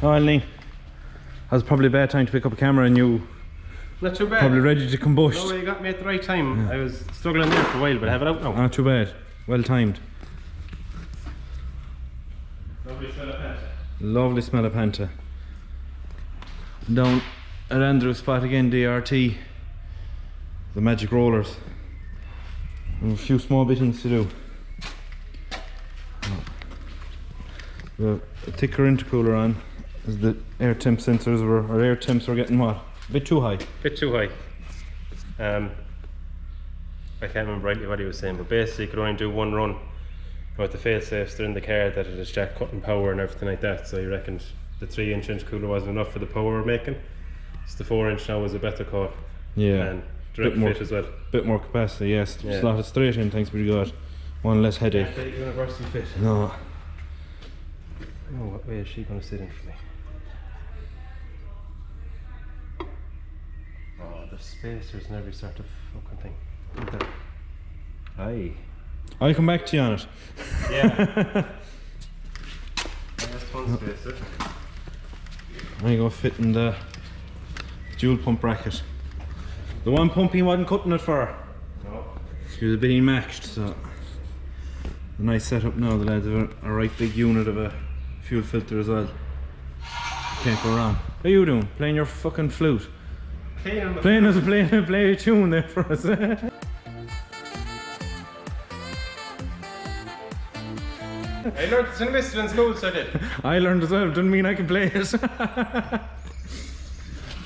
Oh, Eileen. That was probably a bad time to pick up a camera and you... Not too bad. Probably ready to combust. No, you got me at the right time. Yeah. I was struggling there for a while, but I have it out now. Not too bad. Well timed. Lovely smell of Panta. Lovely smell of Panta. Down at Andrew's spot again, DRT. The magic rollers. And a few small bittings to do. A thicker intercooler on as the air temp sensors or air temps were getting what? A bit too high. Bit too high. I can't remember rightly what he was saying, but basically you could only do one run with the fail-safes. They're in the car that it is jack cutting power and everything like that, so he reckoned the 3-inch intercooler wasn't enough for the power we're making. So the 4-inch now was a better call. Yeah. And direct fit as well. Bit more capacity, yes. Yeah. Slotted straight in, thanks be to God. One less headache. Yeah, university fit. No. Oh, what way is she going to sit in for me? Oh, there's spacers and every sort of fucking thing. Isn't there? Aye. I'll come back to you on it. Yeah. That's one spacer. I go fit in the dual pump bracket. The one pump he wasn't cutting it for. No. She was being matched, so a nice setup now. The lads have a right big unit of a fuel filter as well. Can't go wrong. What are you doing? Playing your fucking flute? Playing a tune there for us. I learned it's in whistle in school, so I did. I learned as well, doesn't mean I can play it.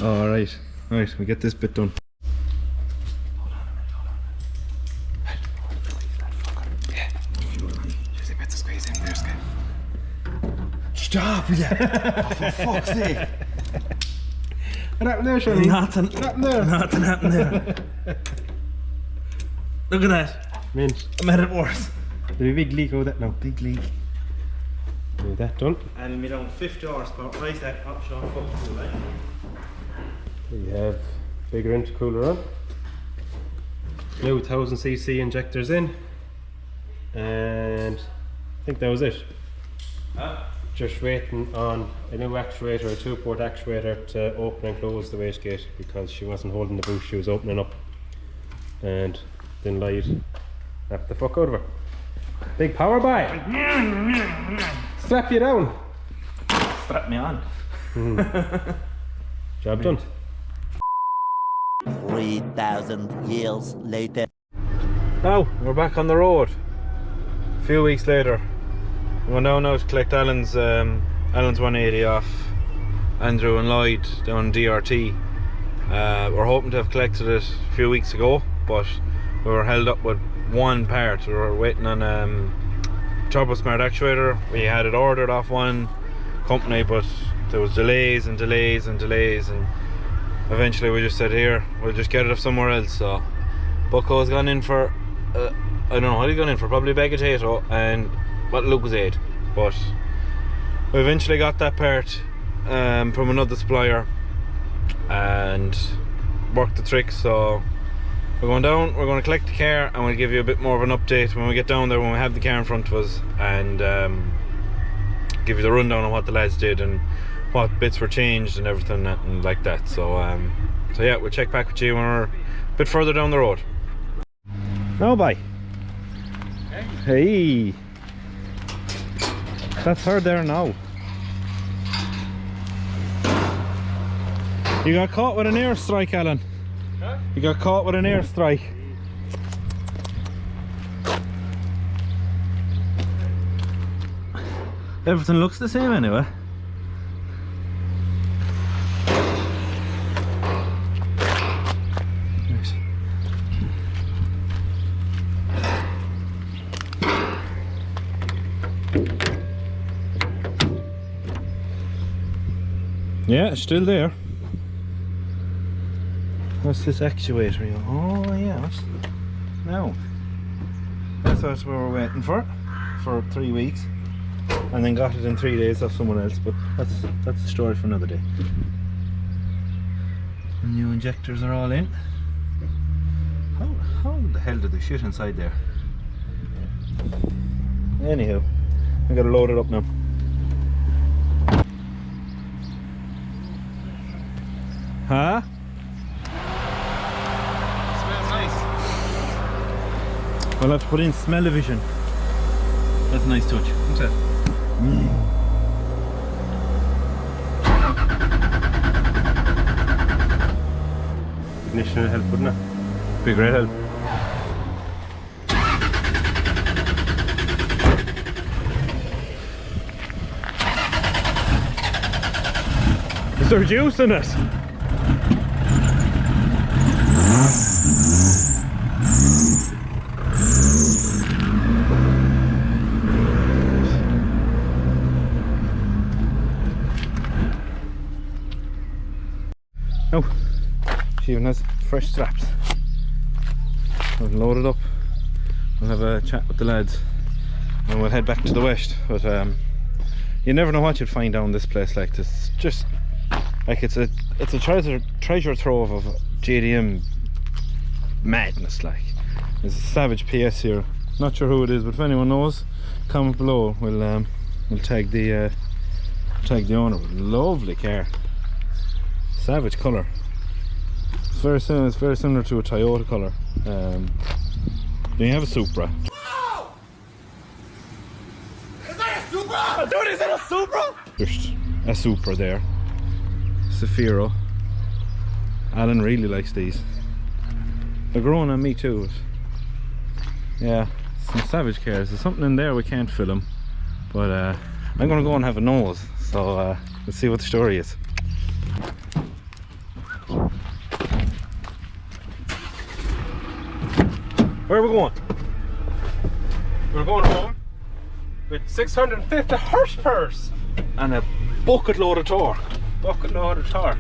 Alright, right, we get this bit done. Hold on a minute. Yeah. There's a bit to squeeze in there, Skye. Stop, yeah! Oh, for fuck's sake! What happened there, Shirley? Nothing. What happened there? Nothing happened there. Look at that. Mint. I made it worse. There's a big leak over that now. Big leak. Do that done. And we down 50 horsepower. Right, that option on fucking right. We have bigger intercooler on. New 1000cc injectors in. And I think that was it. Huh? Just waiting on a new actuator, a 2-port actuator to open and close the wastegate because she wasn't holding the boost, she was opening up and then lied. Knocked the fuck out of her. Big power by! Strap you down! Strap me on. Job done. 3,000 years later. Now, we're back on the road. A few weeks later. We're going down now to collect Alan's 180 off Andrew and Lloyd down in DRT. We're hoping to have collected it a few weeks ago, but we were held up with one part. We were waiting on Turbo Smart actuator. We had it ordered off one company, but there was delays and delays and delays, and eventually we just said, here, we'll just get it off somewhere else. So Bucko's gone in for I don't know what he's gone in for, probably a bag of potato and what Lucozade, but we eventually got that part from another supplier and worked the trick. So we're going down, we're going to collect the car, and we'll give you a bit more of an update when we get down there, when we have the car in front of us, and give you the rundown on what the lads did and what bits were changed and everything and like that. So so yeah, we'll check back with you when we're a bit further down the road. No, bye. Hey, that's her there now. You got caught with an airstrike, Alan. Huh? You got caught with an airstrike. Everything looks the same anyway. Yeah, it's still there. What's this actuator? Oh yeah, what's... No. That's what we were waiting for 3 weeks, and then got it in 3 days off someone else, but that's the story for another day. The new injectors are all in. How the hell did they shit inside there? Anyhow, I gotta load it up now. Huh? Smells nice. I'll have to put in smell-o-vision. That's a nice touch. Isn't it? Ignition will help, wouldn't it? Be a great help. Is there juice in it? Oh, she even has fresh straps. We'll load it up. We'll have a chat with the lads and we'll head back to the west. But you never know what you'll find down this place. Like this, just like it's a treasure trove of JDM madness. Like there's a savage PS here. Not sure who it is, but if anyone knows, comment below. We'll tag the owner. Lovely car. Savage colour. It's very similar to a Toyota colour. Then you have a Supra. Oh! Is that a Supra? Dude, is it a Supra? There's a Supra there. Zafiro. Alan really likes these. They're growing on me too. Yeah, some savage cars. There's something in there we can't film, but I'm gonna go and have a nose. So let's see what the story is. Where are we going? We're going home with 650 horsepower And a bucket load of torque. bucket load of torque.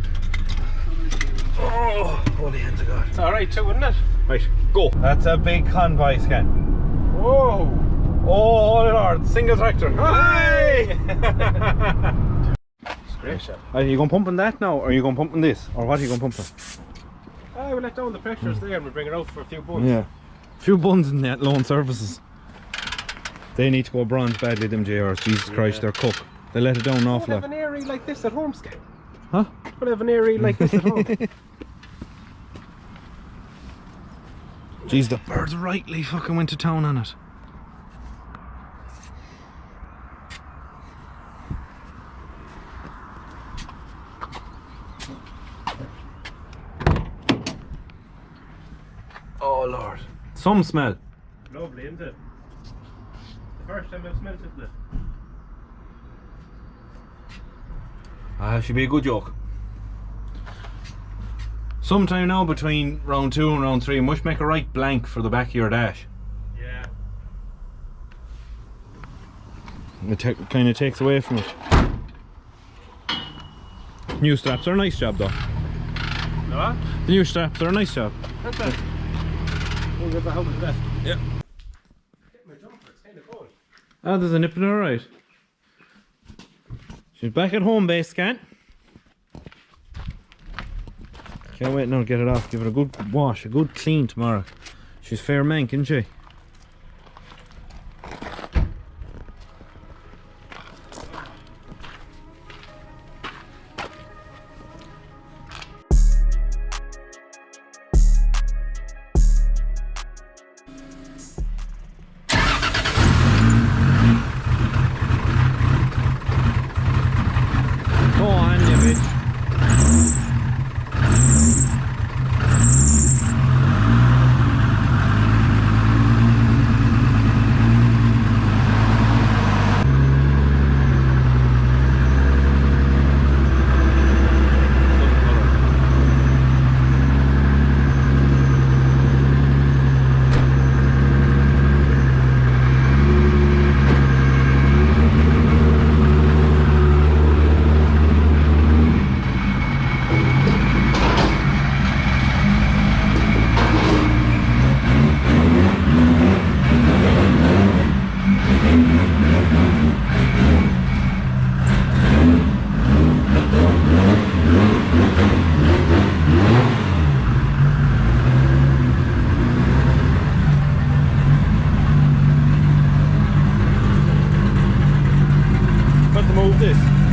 Oh, holy hands of God. It's alright too, isn't it? Right, go. That's a big convoy scan. Whoa! Oh, holy Lord, single tractor. Hey! It's great shot. Are you going pumping that now, or are you going pumping this? Or what are you going pumping? We'll let down the pressures there and we'll bring it out for a few buns. Yeah. A few buns in that loan services. They need to go bronze badly, them JRs. Jesus Christ, they're cooked. They let it down an awful We'll have lot. an Eire like this at home, Scan. Huh? We'll have an Eire like this at home. Jeez, the birds rightly fucking went to town on it. Oh Lord. Some smell. Lovely, isn't it? The first time I've smelt it, isn't it? Should be a good joke. Sometime now between round 2 and round 3, must make a right blank for the back of your dash. Yeah. It kind of takes away from it. New straps are a nice job though. No? What? The new straps are a nice job. That's it. We'll get the helmet of that. Yeah. Get my jumper, it's kind of cold. Ah, there's a nip in her right. She's back at home base, Scan. Can't wait now to get it off. Give it a good wash, a good clean tomorrow. She's fair mank, isn't she? Go on, you bitch. Got to move this.